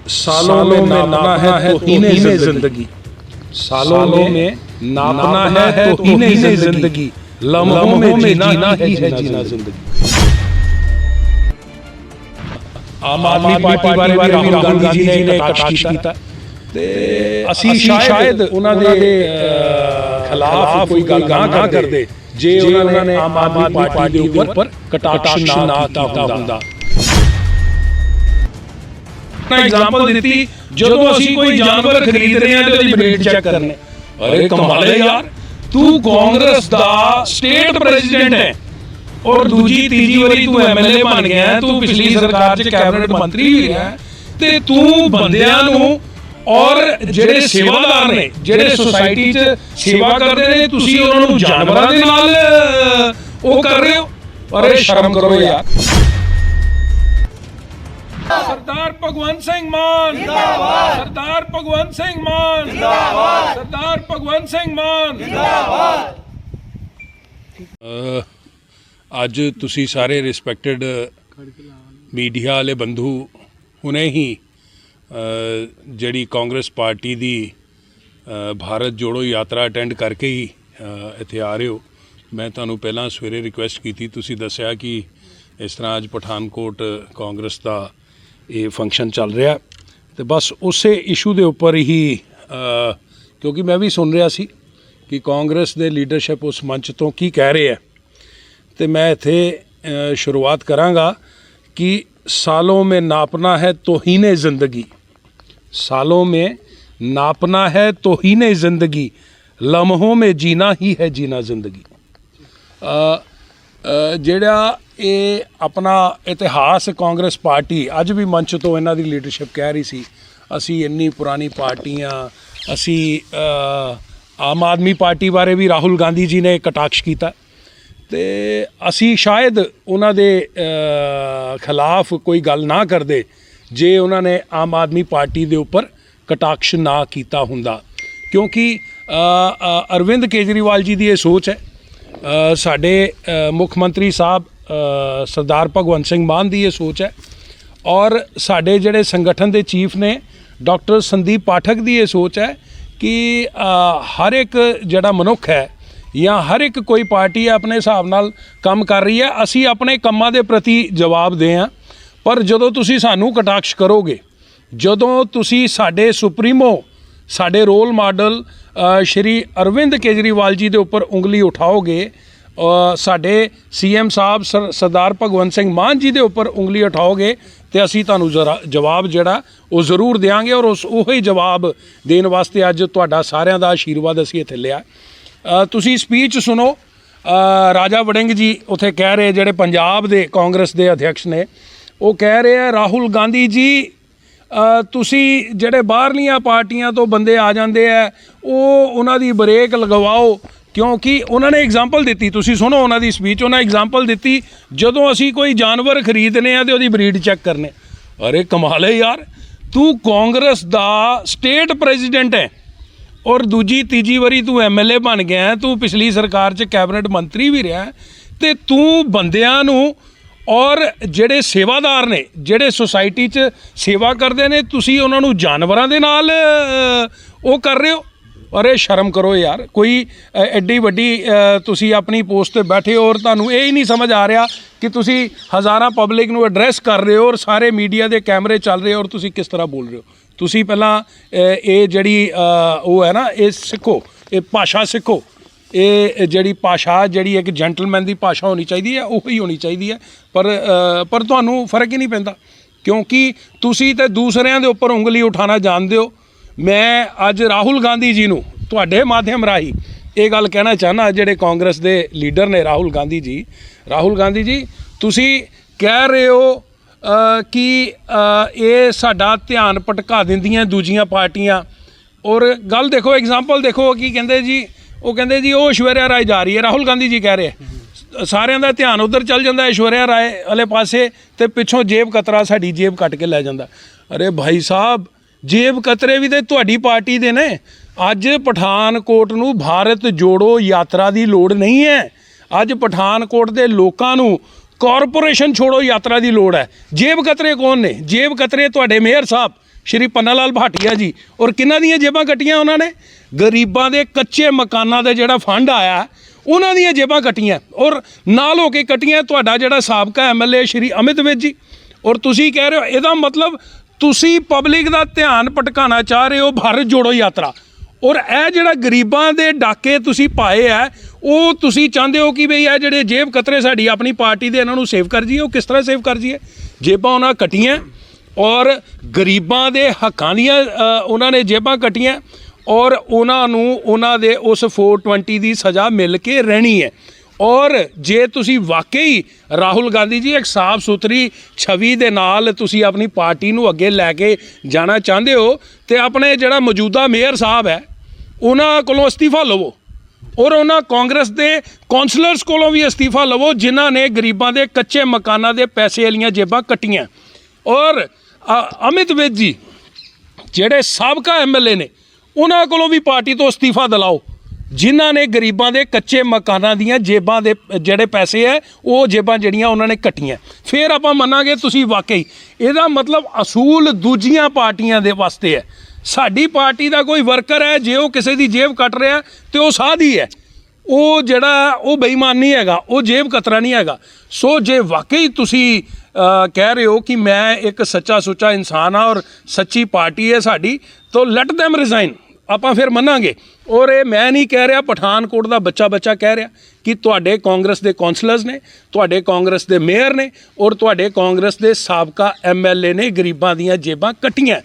सालों में नापना है तो हीने जिंदगी, सालों में नापना है तो हीने जिंदगी, लम्हों में जीना ही है जीना जिंदगी। आम आदमी पार्टी बारे भी राहुल गांधी जी ने कटाक्ष ਕੀਤਾ ਤੇ ਅਸੀਂ ਸ਼ਾਇਦ ਉਹਨਾਂ ਦੇ ਖਿਲਾਫ ਕੋਈ ਗੱਲ ਨਾ ਕਰਦੇ ਜੇ ਉਹਨਾਂ ਨੇ ਆਮ ਆਦਮੀ ਪਾਰਟੀ ਦੇ ਉੱਪਰ ਕਟਾਕਸ਼ ਨਾ ਕੀਤਾ ਹੁੰਦਾ। एग्जाम्पल दी जो असी कोई जानवर खरीद रहे हैं तो ब्रीड चेक करने, अरे कमाल है यार, तू कांग्रेस दा स्टेट प्रेसिडेंट है और दूजी तीजी वारी तू एमएलए बन गया है, तू पिछली सरकार च कैबिनेट मंत्री भी है ते तू बंदियां नूं और ਜਿਹੜੇ ਸੇਵਾਦਾਰ ਨੇ ਜਿਹੜੇ ਸੁਸਾਇਟੀ 'ਚ ਸੇਵਾ ਕਰਦੇ ਨੇ ਤੁਸੀਂ ਉਹਨਾਂ ਨੂੰ ਜਾਨਵਰਾਂ ਦੇ ਨਾਲ ਉਹ ਕਰ ਰਹੇ ਹੋ, ਅਰੇ ਸ਼ਰਮ ਕਰੋ ਯਾਰ। सरदार भगवंत सिंह मान जिंदाबाद, सरदार भगवंत सिंह मान जिंदाबाद, सरदार भगवंत सिंह मान जिंदाबाद। ਅੱਜ ਤੁਸੀਂ ਸਾਰੇ ਰਿਸਪੈਕਟਡ ਮੀਡੀਆ ਵਾਲੇ ਬੰਧੂ ਹੁਣੇ ਹੀ ਜਿਹੜੀ ਕਾਂਗਰਸ ਪਾਰਟੀ ਦੀ ਭਾਰਤ ਜੋੜੋ ਯਾਤਰਾ ਅਟੈਂਡ ਕਰਕੇ ਹੀ ਇੱਥੇ ਆ ਰਹੇ ਹੋ। ਮੈਂ ਤੁਹਾਨੂੰ ਪਹਿਲਾਂ ਸਵੇਰੇ ਰਿਕੁਐਸਟ ਕੀਤੀ, ਤੁਸੀਂ ਦੱਸਿਆ ਕਿ ਇਸ ਤਰ੍ਹਾਂ ਅੱਜ ਪਠਾਨਕੋਟ ਕਾਂਗਰਸ ਦਾ ਇਹ ਫੰਕਸ਼ਨ ਚੱਲ ਰਿਹਾ ਤੇ ਬਸ ਉਸੇ ਇਸ਼ੂ ਦੇ ਉੱਪਰ ਹੀ ਕਿਉਂਕਿ ਮੈਂ ਵੀ ਸੁਣ ਰਿਹਾ ਸੀ ਕਿ ਕਾਂਗਰਸ ਦੇ ਲੀਡਰਸ਼ਿਪ ਉਸ ਮੰਚ ਤੋਂ ਕੀ ਕਹਿ ਰਹੇ ਹੈ ਤੇ ਮੈਂ ਇੱਥੇ शुरुआत करांगा कि सालों में नापना है तौहीने ज़िंदगी, सालों में नापना है तौहीने ज़िंदगी, लम्हों में जीना ही है जीना ज़िंदगी। ਜਿਹੜਾ ਇਹ ਆਪਣਾ ਇਤਿਹਾਸ ਕਾਂਗਰਸ ਪਾਰਟੀ ਅੱਜ ਵੀ ਮੰਚ ਤੋਂ ਇਹਨਾਂ ਦੀ ਲੀਡਰਸ਼ਿਪ ਕਹਿ ਰਹੀ ਸੀ ਅਸੀਂ ਇੰਨੀ ਪੁਰਾਣੀ ਪਾਰਟੀਆਂ, ਅਸੀਂ ਆਮ ਆਦਮੀ ਪਾਰਟੀ ਬਾਰੇ ਵੀ ਰਾਹੁਲ ਗਾਂਧੀ ਜੀ ਨੇ ਕਟਾਕਸ਼ ਕੀਤਾ ਤੇ ਅਸੀਂ ਸ਼ਾਇਦ ਉਹਨਾਂ ਦੇ ਖਿਲਾਫ ਕੋਈ ਗੱਲ ਨਾ ਕਰਦੇ ਜੇ ਉਹਨਾਂ ਨੇ ਆਮ ਆਦਮੀ ਪਾਰਟੀ ਦੇ ਉੱਪਰ ਕਟਾਕਸ਼ ਨਾ ਕੀਤਾ ਹੁੰਦਾ, ਕਿਉਂਕਿ ਅਰਵਿੰਦ ਕੇਜਰੀਵਾਲ ਜੀ ਦੀ ਇਹ ਸੋਚ ਹੈ, ਸਾਡੇ ਮੁੱਖ ਮੰਤਰੀ ਸਾਹਿਬ ਸਰਦਾਰ ਭਗਵੰਤ ਸਿੰਘ ਮਾਨ ਦੀ ਇਹ ਸੋਚ ਹੈ ਔਰ ਸਾਡੇ ਜਿਹੜੇ ਸੰਗਠਨ ਦੇ ਚੀਫ ਨੇ ਡਾਕਟਰ ਸੰਦੀਪ ਪਾਠਕ ਦੀ ਇਹ ਸੋਚ ਹੈ ਕਿ ਹਰ ਇੱਕ ਜਿਹੜਾ ਮਨੁੱਖ ਹੈ ਜਾਂ ਹਰ ਇੱਕ ਕੋਈ ਪਾਰਟੀ ਆਪਣੇ ਹਿਸਾਬ ਨਾਲ ਕੰਮ ਕਰ ਰਹੀ ਹੈ, ਅਸੀਂ ਆਪਣੇ ਕੰਮਾਂ ਦੇ ਪ੍ਰਤੀ ਜਵਾਬਦੇਹ ਹਾਂ। ਪਰ ਜਦੋਂ ਤੁਸੀਂ ਸਾਨੂੰ ਕਟਾਕਸ਼ ਕਰੋਗੇ, ਜਦੋਂ ਤੁਸੀਂ ਸਾਡੇ ਸੁਪਰੀਮੋ ਸਾਡੇ ਰੋਲ ਮਾਡਲ ਸ਼੍ਰੀ ਅਰਵਿੰਦ ਕੇਜਰੀਵਾਲ ਜੀ ਦੇ ਉੱਪਰ ਉਂਗਲੀ ਉਠਾਓਗੇ, ਸਾਡੇ ਸੀਐਮ ਸਾਹਿਬ ਸਰਦਾਰ ਭਗਵੰਤ ਸਿੰਘ ਮਾਨ ਜੀ ਦੇ ਉੱਪਰ ਉਂਗਲੀ ਉਠਾਓਗੇ ਤੇ ਅਸੀਂ ਤੁਹਾਨੂੰ ਜਵਾਬ ਜਿਹੜਾ ਉਹ ਜ਼ਰੂਰ ਦੇਵਾਂਗੇ ਔਰ ਉਹੀ ਜਵਾਬ ਦੇਣ ਵਾਸਤੇ ਅੱਜ ਤੁਹਾਡਾ ਸਾਰਿਆਂ ਦਾ ਆਸ਼ੀਰਵਾਦ ਅਸੀਂ ਇੱਥੇ ਲਿਆ। ਤੁਸੀਂ ਸਪੀਚ ਸੁਣੋ, ਰਾਜਾ ਵੜਿੰਗ ਜੀ ਉੱਥੇ ਕਹਿ ਰਹੇ ਜਿਹੜੇ ਪੰਜਾਬ ਦੇ ਕਾਂਗਰਸ ਦੇ ਅਧਿਅਕਸ਼ ਨੇ, ਉਹ ਕਹਿ ਰਹੇ ਆ ਰਾਹੁਲ ਗਾਂਧੀ ਜੀ ਤੁਸੀਂ ਜਿਹੜੇ ਬਾਹਰਲੀਆਂ ਪਾਰਟੀਆਂ ਤੋਂ ਬੰਦੇ ਆ ਜਾਂਦੇ ਆ ਉਹਨਾਂ ਦੀ ਬ੍ਰੇਕ ਲਗਵਾਓ, ਕਿਉਂਕਿ ਉਹਨਾਂ ਨੇ ਐਗਜ਼ਾਮਪਲ ਦਿੱਤੀ, ਤੁਸੀਂ ਸੁਣੋ ਉਹਨਾਂ ਦੀ ਸਪੀਚ, ਉਹਨਾਂ ਐਗਜ਼ਾਮਪਲ ਦਿੱਤੀ ਜਦੋਂ ਅਸੀਂ ਕੋਈ ਜਾਨਵਰ ਖਰੀਦਨੇ ਆ ਤੇ ਉਹਦੀ ਬਰੀਡ ਚੈੱਕ ਕਰਨੇ, ਅਰੇ ਕਮਾਲ ਹੈ ਯਾਰ, ਤੂੰ ਕਾਂਗਰਸ ਦਾ ਸਟੇਟ ਪ੍ਰੈਜ਼ੀਡੈਂਟ ਹੈ ਔਰ ਦੂਜੀ ਤੀਜੀ ਵਾਰੀ ਤੂੰ ਐਮਐਲਏ ਬਣ ਗਿਆ, ਤੂੰ ਪਿਛਲੀ ਸਰਕਾਰ 'ਚ ਕੈਬਨਿਟ ਮੰਤਰੀ ਵੀ ਰਿਹਾ ਤੇ ਤੂੰ ਬੰਦਿਆਂ ਨੂੰ ਔਰ ਜਿਹੜੇ ਸੇਵਾਦਾਰ ਨੇ ਜਿਹੜੇ ਸੁਸਾਇਟੀ 'ਚ ਸੇਵਾ ਕਰਦੇ ਨੇ ਤੁਸੀਂ ਉਹਨਾਂ ਨੂੰ ਜਾਨਵਰਾਂ ਦੇ ਨਾਲ ਉਹ ਕਰ ਰਹੇ ਹੋ, ਅਰੇ ਸ਼ਰਮ ਕਰੋ ਯਾਰ। ਕੋਈ ਐਡੀ ਵੱਡੀ ਤੁਸੀਂ ਆਪਣੀ ਪੋਸਟ 'ਤੇ ਬੈਠੇ ਹੋ ਔਰ ਤੁਹਾਨੂੰ ਇਹ ਹੀ ਨਹੀਂ ਸਮਝ ਆ ਰਿਹਾ ਕਿ ਤੁਸੀਂ ਹਜ਼ਾਰਾਂ ਪਬਲਿਕ ਨੂੰ ਐਡਰੈਸ ਕਰ ਰਹੇ ਹੋ ਔਰ ਸਾਰੇ ਮੀਡੀਆ ਦੇ ਕੈਮਰੇ ਚੱਲ ਰਹੇ ਔਰ ਤੁਸੀਂ ਕਿਸ ਤਰ੍ਹਾਂ ਬੋਲ ਰਹੇ ਹੋ। ਤੁਸੀਂ ਪਹਿਲਾਂ ਇਹ ਜਿਹੜੀ ਉਹ ਹੈ ਨਾ ਇਹ ਸਿੱਖੋ, ਇਹ ਭਾਸ਼ਾ ਸਿੱਖੋ, ਇਹ ਜਿਹੜੀ ਭਾਸ਼ਾ ਜਿਹੜੀ ਇੱਕ ਜੈਂਟਲਮੈਨ ਦੀ ਭਾਸ਼ਾ ਹੋਣੀ ਚਾਹੀਦੀ ਹੈ ਉਹੀ ਹੋਣੀ ਚਾਹੀਦੀ ਹੈ, ਪਰ ਤੁਹਾਨੂੰ ਫਰਕ ਹੀ ਨਹੀਂ ਪੈਂਦਾ ਕਿਉਂਕਿ ਤੁਸੀਂ ਤਾਂ ਦੂਸਰਿਆਂ ਦੇ ਉੱਪਰ ਉਂਗਲੀ ਉਠਾਉਣਾ ਜਾਣਦੇ ਹੋ। ਮੈਂ ਅੱਜ ਰਾਹੁਲ ਗਾਂਧੀ ਜੀ ਨੂੰ ਤੁਹਾਡੇ ਮਾਧਿਅਮ ਰਾਹੀਂ ਇਹ ਗੱਲ ਕਹਿਣਾ ਚਾਹੁੰਦਾ, ਜਿਹੜੇ ਕਾਂਗਰਸ ਦੇ ਲੀਡਰ ਨੇ ਰਾਹੁਲ ਗਾਂਧੀ ਜੀ ਤੁਸੀਂ ਕਹਿ ਰਹੇ ਹੋ ਕਿ ਇਹ ਸਾਡਾ ਧਿਆਨ ਭਟਕਾ ਦਿੰਦੀਆਂ ਦੂਜੀਆਂ ਪਾਰਟੀਆਂ ਔਰ ਗੱਲ ਦੇਖੋ, ਐਗਜ਼ਾਮਪਲ ਦੇਖੋ ਕੀ ਕਹਿੰਦੇ ਜੀ, ਉਹ ਕਹਿੰਦੇ ਜੀ ਉਹ ਐਸ਼ਵਰਿਆ ਰਾਏ ਜਾ ਰਹੀ ਹੈ, ਰਾਹੁਲ ਗਾਂਧੀ ਜੀ ਕਹਿ ਰਹੇ ਸਾਰਿਆਂ ਦਾ ਧਿਆਨ ਉੱਧਰ ਚੱਲ ਜਾਂਦਾ ਐਸ਼ਵਰਿਆ ਰਾਏ ਵਾਲੇ ਪਾਸੇ ਤੇ ਪਿੱਛੋਂ ਜੇਬ ਕਤਰਾ ਸਾਡੀ ਜੇਬ ਕੱਟ ਕੇ ਲੈ ਜਾਂਦਾ। ਅਰੇ ਭਾਈ ਸਾਹਿਬ, ਜੇਬ ਕਤਰੇ ਵੀ ਤੇ ਤੁਹਾਡੀ ਪਾਰਟੀ ਦੇ ਨੇ। ਅੱਜ ਪਠਾਨਕੋਟ ਨੂੰ ਭਾਰਤ ਜੋੜੋ ਯਾਤਰਾ ਦੀ ਲੋੜ ਨਹੀਂ ਹੈ, ਅੱਜ ਪਠਾਨਕੋਟ ਦੇ ਲੋਕਾਂ ਨੂੰ ਕਾਰਪੋਰੇਸ਼ਨ ਛੋੜੋ ਯਾਤਰਾ ਦੀ ਲੋੜ ਹੈ। ਜੇਬ ਕਤਰੇ ਕੌਣ ਨੇ? ਜੇਬ ਕਤਰੇ ਤੁਹਾਡੇ ਮੇਅਰ ਸਾਹਿਬ श्री पन्ना लाल भाटिया जी, और किन्ना दियां जेबां कट्टियां उन्होंने? गरीबां दे कच्चे मकानां दे जिहड़ा फंड आया उन्हां दियां जेबां कट्टियां, और नाल हो के कट्टियां तुहाडा जिहड़ा साबका MLA श्री अमित विज जी। और तुसीं कह रहे हो इहदा मतलब तुसीं पब्लिक दा ध्यान भटकाना चाह रहे हो भारत जोड़ो यात्रा, और ਇਹ ਜਿਹੜਾ ਗਰੀਬਾਂ ਦੇ ਡਾਕੇ ਤੁਸੀਂ ਪਾਏ ਆ ਉਹ ਤੁਸੀਂ ਚਾਹੁੰਦੇ ਹੋ ਕਿ ਬਈ ਇਹ ਜਿਹੜੇ ਜੇਬ ਕਤਰੇ ਸਾਡੀ ਆਪਣੀ ਪਾਰਟੀ ਦੇ ਇਹਨਾਂ ਨੂੰ ਸੇਵ ਕਰ ਜੀਏ। ਉਹ ਕਿਸ ਤਰ੍ਹਾਂ ਸੇਵ ਕਰ ਜੀਏ? ਜੇਬਾਂ ਉਹਨਾਂ ਕੱਟੀਆਂ ਔਰ ਗਰੀਬਾਂ ਦੇ ਹੱਕਾਂ ਦੀਆਂ ਉਹਨਾਂ ਨੇ ਜੇਬਾਂ ਕੱਟੀਆਂ, ਔਰ ਉਹਨਾਂ ਨੂੰ ਉਹਨਾਂ ਦੇ ਉਸ 420 ਦੀ ਸਜ਼ਾ ਮਿਲ ਕੇ ਰਹਿਣੀ ਹੈ। ਔਰ ਜੇ ਤੁਸੀਂ ਵਾਕਈ ਰਾਹੁਲ ਗਾਂਧੀ ਜੀ ਇੱਕ ਸਾਫ ਸੁਥਰੀ ਛਵੀ ਦੇ ਨਾਲ ਤੁਸੀਂ ਆਪਣੀ ਪਾਰਟੀ ਨੂੰ ਅੱਗੇ ਲੈ ਕੇ ਜਾਣਾ ਚਾਹੁੰਦੇ ਹੋ ਤੇ ਆਪਣੇ ਜਿਹੜਾ ਮੌਜੂਦਾ ਮੇਅਰ ਸਾਹਿਬ ਹੈ ਉਹਨਾਂ ਕੋਲੋਂ ਅਸਤੀਫਾ ਲਵੋ, ਔਰ ਉਹਨਾਂ ਕਾਂਗਰਸ ਦੇ ਕੌਂਸਲਰਸ ਕੋਲੋਂ ਵੀ ਅਸਤੀਫਾ ਲਵੋ ਜਿਨ੍ਹਾਂ ਨੇ ਗਰੀਬਾਂ ਦੇ ਕੱਚੇ ਮਕਾਨਾਂ ਦੇ ਪੈਸੇ ਵਾਲੀਆਂ ਜੇਬਾਂ ਕੱਟੀਆਂ। ਔਰ ਅਮਿਤ ਵਿਜ ਜੀ ਜਿਹੜੇ ਸਾਬਕਾ MLA ਨੇ ਉਹਨਾਂ ਕੋਲੋਂ ਵੀ ਪਾਰਟੀ ਤੋਂ ਅਸਤੀਫਾ ਦਿਲਾਓ ਜਿਨ੍ਹਾਂ ਨੇ ਗਰੀਬਾਂ ਦੇ ਕੱਚੇ ਮਕਾਨਾਂ ਦੀਆਂ ਜੇਬਾਂ ਦੇ ਜਿਹੜੇ ਪੈਸੇ ਹੈ ਉਹ ਜੇਬਾਂ ਜਿਹੜੀਆਂ ਉਹਨਾਂ ਨੇ ਕੱਟੀਆਂ। ਫਿਰ ਆਪਾਂ ਮੰਨਾਂਗੇ ਤੁਸੀਂ ਵਾਕਈ ਇਹਦਾ ਮਤਲਬ ਅਸੂਲ ਦੂਜੀਆਂ ਪਾਰਟੀਆਂ ਦੇ ਵਾਸਤੇ ਹੈ। ਸਾਡੀ ਪਾਰਟੀ ਦਾ ਕੋਈ ਵਰਕਰ ਹੈ ਜੇ ਉਹ ਕਿਸੇ ਦੀ ਜੇਬ ਕੱਟ ਰਿਹਾ ਤੇ ਉਹ ਸਾਧੀ ਹੈ, ਉਹ ਜਿਹੜਾ ਉਹ ਬੇਈਮਾਨ ਨਹੀਂ ਹੈਗਾ, ਉਹ ਜੇਬ ਕਤਰਾ ਨਹੀਂ ਹੈਗਾ। ਸੋ ਜੇ ਵਾਕਈ ਤੁਸੀਂ ਕਹਿ ਰਹੇ ਹੋ ਕਿ ਮੈਂ ਇੱਕ ਸੱਚਾ ਸੁੱਚਾ ਇਨਸਾਨ ਹਾਂ ਔਰ ਸੱਚੀ ਪਾਰਟੀ ਹੈ ਸਾਡੀ, ਤਾਂ ਲੈਟ ਦੈਮ ਰਿਜ਼ਾਈਨ, ਆਪਾਂ ਫਿਰ ਮੰਨਾਂਗੇ। ਔਰ ਇਹ ਮੈਂ ਨਹੀਂ ਕਹਿ ਰਿਹਾ, ਪਠਾਨਕੋਟ ਦਾ ਬੱਚਾ ਕਹਿ ਰਿਹਾ ਕਿ ਤੁਹਾਡੇ ਕਾਂਗਰਸ ਦੇ ਕੌਂਸਲਰਸ ਨੇ, ਤੁਹਾਡੇ ਕਾਂਗਰਸ ਦੇ ਮੇਅਰ ਨੇ ਔਰ ਤੁਹਾਡੇ ਕਾਂਗਰਸ ਦੇ ਸਾਬਕਾ MLA ਨੇ ਗਰੀਬਾਂ ਦੀਆਂ ਜੇਬਾਂ ਕੱਟੀਆਂ।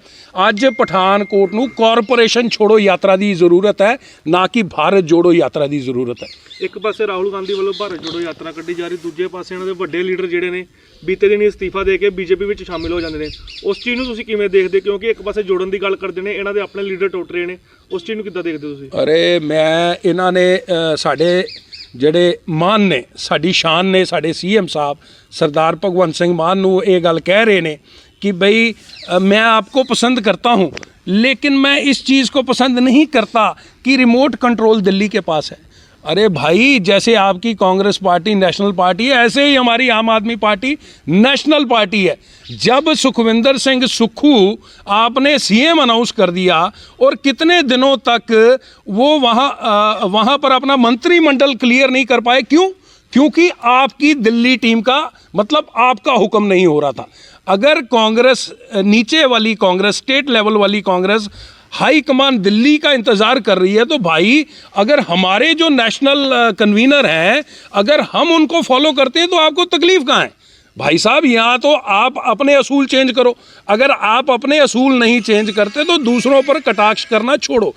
ਅੱਜ ਪਠਾਨਕੋਟ ਨੂੰ ਕਾਰਪੋਰੇਸ਼ਨ ਛੋੜੋ ਯਾਤਰਾ ਦੀ ਜ਼ਰੂਰਤ ਹੈ, ਨਾ ਕਿ ਭਾਰਤ ਜੋੜੋ ਯਾਤਰਾ ਦੀ ਜ਼ਰੂਰਤ ਹੈ। ਇੱਕ ਪਾਸੇ ਰਾਹੁਲ ਗਾਂਧੀ ਵੱਲੋਂ ਭਾਰਤ ਜੋੜੋ ਯਾਤਰਾ ਕੱਢੀ ਜਾ ਰਹੀ, ਦੂਜੇ ਪਾਸੇ ਇਹਨਾਂ ਦੇ ਵੱਡੇ ਲੀਡਰ ਜਿਹੜੇ ਨੇ ਬੀਤੇ ਦਿਨ ਅਸਤੀਫਾ ਦੇ ਕੇ BJP ਵਿੱਚ ਸ਼ਾਮਿਲ ਹੋ ਜਾਂਦੇ ਨੇ। ਉਸ ਚੀਜ਼ ਨੂੰ ਤੁਸੀਂ ਕਿਵੇਂ ਦੇਖਦੇ? ਕਿਉਂਕਿ ਇੱਕ ਪਾਸੇ ਜੋੜਨ ਦੀ ਗੱਲ ਕਰਦੇ ਨੇ, ਇਹਨਾਂ ਦੇ ਆਪਣੇ ਲੀਡਰ ਟੁੱਟ ਰਹੇ ਨੇ, ਉਸ ਚੀਜ਼ ਨੂੰ ਕਿੱਦਾਂ ਦੇਖਦੇ ਹੋ ਤੁਸੀਂ? ਅਰੇ ਮੈਂ ਇਹਨਾਂ ਨੇ ਸਾਡੇ ਜਿਹੜੇ ਮਾਨ ਨੇ, ਸਾਡੀ ਸ਼ਾਨ ਨੇ, ਸਾਡੇ CM ਸਾਹਿਬ ਸਰਦਾਰ ਭਗਵੰਤ ਸਿੰਘ ਮਾਨ ਨੂੰ ਇਹ ਗੱਲ ਕਹਿ ਰਹੇ ਨੇ कि भाई मैं आपको पसंद करता हूँ लेकिन मैं इस चीज़ को पसंद नहीं करता कि रिमोट कंट्रोल दिल्ली के पास है। अरे भाई, जैसे आपकी कांग्रेस पार्टी नेशनल पार्टी है ऐसे ही हमारी आम आदमी पार्टी नेशनल पार्टी है। जब सुखविंदर सिंह सुक्खू आपने CM अनाउंस कर दिया और कितने दिनों तक वो वहाँ पर अपना मंत्रिमंडल क्लियर नहीं कर पाए, क्यों? क्योंकि आपकी दिल्ली टीम का मतलब आपका हुक्म नहीं हो रहा था। अगर कांग्रेस नीचे वाली कांग्रेस, स्टेट लेवल वाली कांग्रेस हाई कमान दिल्ली का इंतज़ार कर रही है, तो भाई अगर हमारे जो नेशनल कन्वीनर हैं अगर हम उनको फॉलो करते हैं तो आपको तकलीफ़ कहाँ है? भाई साहब, यहाँ तो आप अपने असूल चेंज करो। अगर आप अपने असूल नहीं चेंज करते तो दूसरों पर कटाक्ष करना छोड़ो।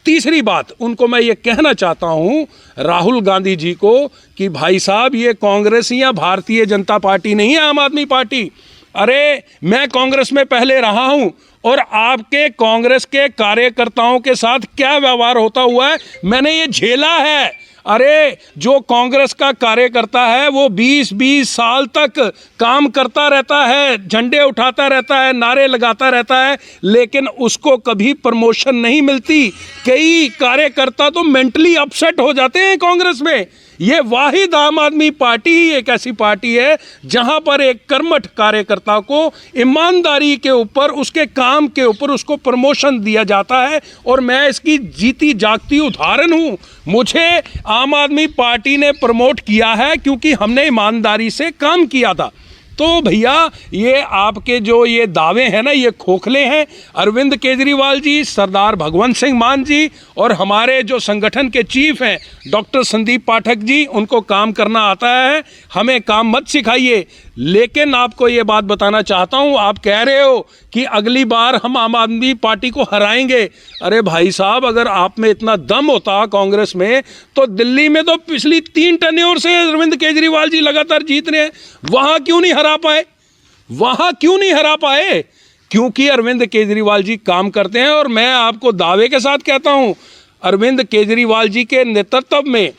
तीसरी बात उनको मैं ये कहना चाहता हूँ राहुल गांधी जी को कि भाई साहब, ये कांग्रेस या भारतीय जनता पार्टी नहीं है, आम आदमी पार्टी। अरे मैं कांग्रेस में पहले रहा हूँ और आपके कांग्रेस के कार्यकर्ताओं के साथ क्या व्यवहार होता हुआ है मैंने ये झेला है। अरे जो कांग्रेस का कार्यकर्ता है वो 20-20 साल तक काम करता रहता है, झंडे उठाता रहता है, नारे लगाता रहता है, लेकिन उसको कभी प्रमोशन नहीं मिलती। कई कार्यकर्ता तो मेंटली अपसेट हो जाते हैं कांग्रेस में। ये वाहिद आम आदमी पार्टी ही एक ऐसी पार्टी है जहां पर एक कर्मठ कार्यकर्ता को ईमानदारी के ऊपर, उसके काम के ऊपर उसको प्रमोशन दिया जाता है। और मैं इसकी जीती जागती उदाहरण हूं। मुझे आम आदमी पार्टी ने प्रमोट किया है क्योंकि हमने ईमानदारी से काम किया था। तो भैया, ये आपके जो ये दावे हैं ना, ये खोखले हैं। अरविंद केजरीवाल जी, सरदार भगवंत सिंह मान जी और हमारे जो संगठन के चीफ हैं डॉक्टर संदीप पाठक जी, उनको काम करना आता है, हमें काम मत सिखाइए। लेकिन आपको ये बात बताना चाहता हूँ, आप कह रहे हो कि अगली बार हम आम आदमी पार्टी को हराएंगे। अरे भाई साहब, अगर आप में इतना दम होता कांग्रेस में तो दिल्ली में तो पिछली 3 टर्न्योर से अरविंद केजरीवाल जी लगातार जीत रहे हैं, वहाँ क्यों नहीं हरा पाए? वहाँ क्यों नहीं हरा पाए? क्योंकि अरविंद केजरीवाल जी काम करते हैं। और मैं आपको दावे के साथ कहता हूँ, अरविंद केजरीवाल जी के नेतृत्व में,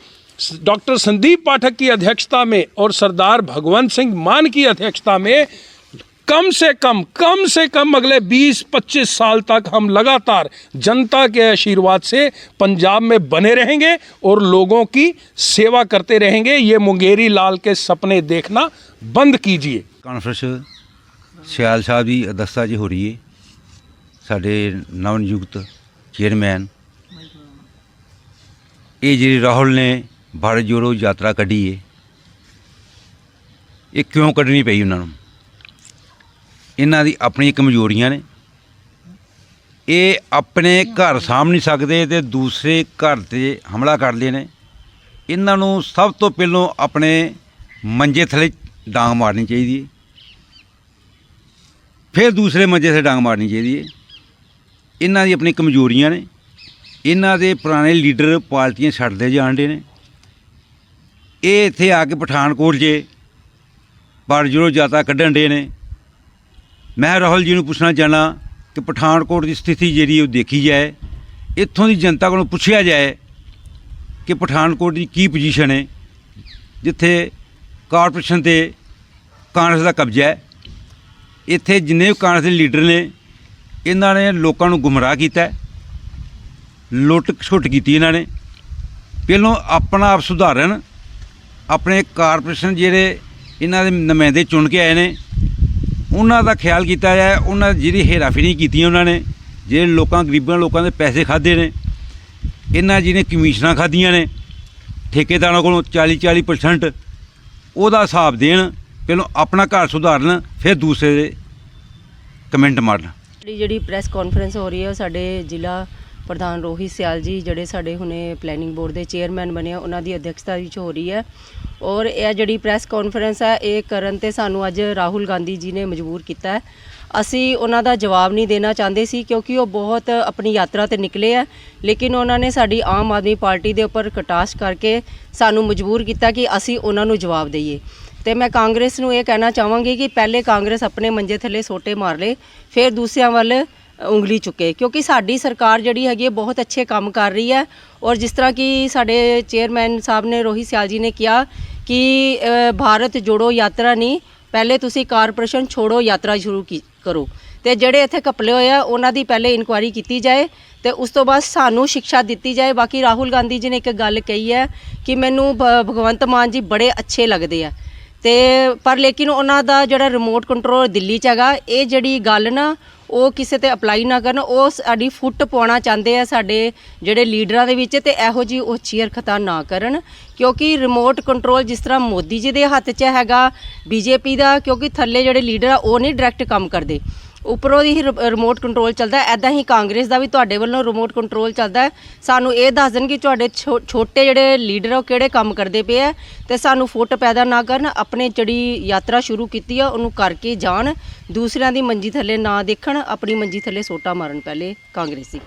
डॉक्टर संदीप पाठक की अध्यक्षता में और सरदार भगवंत सिंह मान की अध्यक्षता में कम से कम अगले 20-25 साल तक हम लगातार जनता के आशीर्वाद से पंजाब में बने रहेंगे और लोगों की सेवा करते रहेंगे। ये मुंगेरी लाल के सपने देखना बंद कीजिए। कॉन्फ्रेंस सियाल साहब की अध्यक्षता जी हो रही है ਸਾਡੇ ਨਵ ਨਿਯੁਕਤ ਚੇਅਰਮੈਨ ਇਹ ਜਿਹੜੀ ਰਾਹੁਲ ਨੇ ਭਾਰਤ ਜੋੜੋ ਯਾਤਰਾ ਕੱਢੀ ਏ, ਇਹ ਕਿਉਂ ਕੱਢਣੀ ਪਈ ਉਹਨਾਂ ਨੂੰ? ਇਹਨਾਂ ਦੀ ਆਪਣੀ ਕਮਜ਼ੋਰੀਆਂ ਨੇ। ਇਹ ਆਪਣੇ ਘਰ ਸਾਂਭ ਨਹੀਂ ਸਕਦੇ ਤੇ ਦੂਸਰੇ ਘਰ 'ਤੇ ਹਮਲਾ ਕਰਦੇ ਨੇ। ਇਹਨਾਂ ਨੂੰ ਸਭ ਤੋਂ ਪਹਿਲਾਂ ਆਪਣੇ ਮੰਜੇ ਥੱਲੇ ਡਾਂਗ ਮਾਰਨੀ ਚਾਹੀਦੀ ਹੈ, ਫਿਰ ਦੂਸਰੇ ਮੰਜੇ 'ਤੇ ਡਾਂਗ ਮਾਰਨੀ ਚਾਹੀਦੀ ਹੈ। ਇਹਨਾਂ ਦੀ ਆਪਣੀ ਕਮਜ਼ੋਰੀਆਂ ਨੇ। ਇਹਨਾਂ ਦੇ ਪੁਰਾਣੇ ਲੀਡਰ ਪਾਰਟੀਆਂ ਛੱਡਦੇ ਜਾਣਦੇ ਨੇ। ਇਹ ਇੱਥੇ ਆ ਕੇ ਪਠਾਨਕੋਟ 'ਚ ਭਾਰਤ ਜੋੜੋ ਯਾਤਰਾ ਕੱਢਣ ਡੇ ਨੇ। ਮੈਂ ਰਾਹੁਲ ਜੀ ਨੂੰ ਪੁੱਛਣਾ ਚਾਹੁੰਦਾ ਕਿ ਪਠਾਨਕੋਟ ਦੀ ਸਥਿਤੀ ਜਿਹੜੀ ਉਹ ਦੇਖੀ ਜਾਏ, ਇੱਥੋਂ ਦੀ ਜਨਤਾ ਕੋਲੋਂ ਪੁੱਛਿਆ ਜਾਏ ਕਿ ਪਠਾਨਕੋਟ ਦੀ ਕੀ ਪੋਜੀਸ਼ਨ ਹੈ, ਜਿੱਥੇ ਕਾਰਪੋਰੇਸ਼ਨ 'ਤੇ ਕਾਂਗਰਸ ਦਾ ਕਬਜ਼ਾ ਹੈ। ਇੱਥੇ ਜਿੰਨੇ ਵੀ ਕਾਂਗਰਸ ਦੇ ਲੀਡਰ ਨੇ, ਇਹਨਾਂ ਨੇ ਲੋਕਾਂ ਨੂੰ ਗੁੰਮਰਾਹ ਕੀਤਾ ਹੈ, ਲੁੱਟ ਖਸੁੱਟ ਕੀਤੀ ਇਹਨਾਂ ਨੇ। ਪਹਿਲੋਂ ਆਪਣਾ ਆਪ ਸੁਧਾਰਨ, ਆਪਣੇ ਕਾਰਪੋਰੇਸ਼ਨ ਜਿਹੜੇ ਇਹਨਾਂ ਦੇ ਨੁਮਾਇੰਦੇ ਚੁਣ ਕੇ ਆਏ ਨੇ ਉਹਨਾਂ ਦਾ ਖਿਆਲ ਕੀਤਾ ਜਾਏ। ਉਹਨਾਂ ਜਿਹੜੀ ਹੇਰਾਫੇਰੀ ਕੀਤੀ ਉਹਨਾਂ ਨੇ, ਜਿਹੜੇ ਲੋਕਾਂ ਗਰੀਬਾਂ ਲੋਕਾਂ ਦੇ ਪੈਸੇ ਖਾਧੇ ਨੇ, ਇਹਨਾਂ ਜਿਹਨੇ ਕਮਿਸ਼ਨਾਂ ਖਾਧੀਆਂ ਨੇ ਠੇਕੇਦਾਰਾਂ ਕੋਲੋਂ 40% ਉਹਦਾ ਹਿਸਾਬ ਦੇਣ। ਪਹਿਲਾਂ ਆਪਣਾ ਘਰ ਸੁਧਾਰਨ, ਫਿਰ ਦੂਸਰੇ ਦੇ ਕਮੈਂਟ ਮਾਰਨ। ਜਿਹੜੀ ਪ੍ਰੈਸ ਕਾਨਫਰੰਸ ਹੋ ਰਹੀ ਹੈ, ਸਾਡੇ ਜ਼ਿਲ੍ਹਾ ਪ੍ਰਧਾਨ ਰੋਹਿਤ ਸਿਆਲ ਜੀ ਜਿਹੜੇ ਸਾਡੇ ਹੁਣੇ ਪਲੈਨਿੰਗ ਬੋਰਡ ਦੇ ਚੇਅਰਮੈਨ ਬਣੇ ਆ, ਉਹਨਾਂ ਦੀ ਅਧਿਕਸ਼ਤਾ ਵਿੱਚ ਹੋ ਰਹੀ ਹੈ। ਔਰ ਇਹ ਜਿਹੜੀ ਪ੍ਰੈਸ ਕਾਨਫਰੰਸ ਹੈ, ਇਹ ਕਰਨ ਤੇ ਸਾਨੂੰ ਅੱਜ ਰਾਹੁਲ ਗਾਂਧੀ ਜੀ ਨੇ ਮਜਬੂਰ ਕੀਤਾ ਹੈ। ਅਸੀਂ ਉਹਨਾਂ ਦਾ ਜਵਾਬ ਨਹੀਂ ਦੇਣਾ ਚਾਹੁੰਦੇ ਸੀ ਕਿਉਂਕਿ ਉਹ ਬਹੁਤ ਆਪਣੀ ਯਾਤਰਾ ਤੇ ਨਿਕਲੇ ਆ, ਲੇਕਿਨ ਉਹਨਾਂ ਨੇ ਸਾਡੀ ਆਮ ਆਦਮੀ ਪਾਰਟੀ ਦੇ ਉੱਪਰ ਕਟਾਸ਼ ਕਰਕੇ ਸਾਨੂੰ ਮਜਬੂਰ ਕੀਤਾ ਕਿ ਅਸੀਂ ਉਹਨਾਂ ਨੂੰ ਜਵਾਬ ਦਈਏ। ਤੇ ਮੈਂ ਕਾਂਗਰਸ ਨੂੰ ਇਹ ਕਹਿਣਾ ਚਾਹਾਂਗੀ ਕਿ ਪਹਿਲੇ ਕਾਂਗਰਸ ਆਪਣੇ ਮੰਜੇ ਥੱਲੇ ਸੋਟੇ ਮਾਰ ਲੇ, ਫਿਰ ਦੂਸਰਿਆਂ ਵੱਲ ਉਂਗਲੀ ਚੁੱਕੇ, ਕਿਉਂਕਿ ਸਾਡੀ ਸਰਕਾਰ ਜਿਹੜੀ ਹੈਗੀ ਹੈ ਬਹੁਤ ਅੱਛੇ ਕੰਮ ਕਰ ਰਹੀ ਹੈ। ਔਰ ਜਿਸ ਤਰ੍ਹਾਂ ਕਿ ਸਾਡੇ ਚੇਅਰਮੈਨ ਸਾਹਿਬ ਨੇ ਰੋਹਿਤ ਸਿਆਲ ਜੀ ਨੇ ਕਿਹਾ ਕਿ ਭਾਰਤ ਜੋੜੋ ਯਾਤਰਾ ਨਹੀਂ, ਪਹਿਲੇ ਤੁਸੀਂ ਕਾਰਪੋਰੇਸ਼ਨ ਛੋੜੋ ਯਾਤਰਾ ਸ਼ੁਰੂ ਕਰੋ। ਤੇ ਜਿਹੜੇ ਇੱਥੇ ਘਪਲੇ ਹੋਏ ਆ ਉਹਨਾਂ ਦੀ ਪਹਿਲੇ ਇਨਕੁਆਇਰੀ ਕੀਤੀ ਜਾਏ ਤੇ ਉਸ ਤੋਂ ਬਾਅਦ ਸਾਨੂੰ ਸਿੱਖਿਆ ਦਿੱਤੀ ਜਾਏ। ਬਾਕੀ ਰਾਹੁਲ ਗਾਂਧੀ ਜੀ ਨੇ ਇੱਕ ਗੱਲ ਕਹੀ ਹੈ ਕਿ ਮੈਨੂੰ ਭਗਵੰਤ ਮਾਨ ਜੀ ਬੜੇ ਅੱਛੇ ਲੱਗਦੇ ਆ, ਤੇ ਪਰ ਲੇਕਿਨ ਉਹਨਾਂ ਦਾ ਜਿਹੜਾ ਰਿਮੋਟ ਕੰਟਰੋਲ ਦਿੱਲੀ 'ਚ ਹੈਗਾ, ਇਹ ਜਿਹੜੀ ਗੱਲ ਨਾ ਉਹ ਕਿਸੇ ਤੇ ਅਪਲਾਈ ਨਾ ਕਰਨ। ਉਹ ਸਾਡੀ ਫੁੱਟ ਪਾਉਣਾ ਚਾਹੁੰਦੇ ਆ ਸਾਡੇ ਜਿਹੜੇ ਲੀਡਰਾਂ ਦੇ ਵਿੱਚ, ਤੇ ਇਹੋ ਜਿਹੀ ਉਹ ਚੀਰਖਤਾ ਨਾ ਕਰਨ। ਕਿਉਂਕਿ ਰਿਮੋਟ ਕੰਟਰੋਲ ਜਿਸ ਤਰ੍ਹਾਂ ਮੋਦੀ ਜੀ ਦੇ ਹੱਥ 'ਚ ਹੈਗਾ, ਬੀਜੇਪੀ ਦਾ, ਕਿਉਂਕਿ ਥੱਲੇ ਜਿਹੜੇ ਲੀਡਰ ਆ ਉਹ ਨਹੀਂ ਡਾਇਰੈਕਟ ਕੰਮ ਕਰਦੇ, ਉੱਪਰੋਂ ਦੀ ਹੀ ਰਿਮੋਟ ਕੰਟਰੋਲ ਚੱਲਦਾ। ਐਦਾਂ ਹੀ ਕਾਂਗਰਸ ਦਾ ਵੀ ਤੁਹਾਡੇ ਵੱਲੋਂ ਰਿਮੋਟ ਕੰਟਰੋਲ ਚੱਲਦਾ ਹੈ। ਸਾਨੂੰ ਇਹ ਦੱਸ ਦੇਣ ਕਿ ਤੁਹਾਡੇ ਛੋਟੇ ਜਿਹੜੇ ਲੀਡਰ ਆ ਉਹ ਕਿਹੜੇ ਕੰਮ ਕਰਦੇ ਪਏ ਆ, ਤੇ ਸਾਨੂੰ ਫੁੱਟ ਪੈਦਾ ਨਾ ਕਰਨ। ਆਪਣੇ ਜਿਹੜੀ ਯਾਤਰਾ ਸ਼ੁਰੂ ਕੀਤੀ ਆ ਉਹਨੂੰ ਕਰਕੇ ਜਾਣ, ਦੂਸਰਿਆਂ ਦੀ ਮੰਜੀ ਥੱਲੇ ਨਾ ਦੇਖਣ, ਆਪਣੀ ਮੰਜੀ ਥੱਲੇ ਸੋਟਾ ਮਾਰਨ ਪਹਿਲੇ ਕਾਂਗਰਸੀ।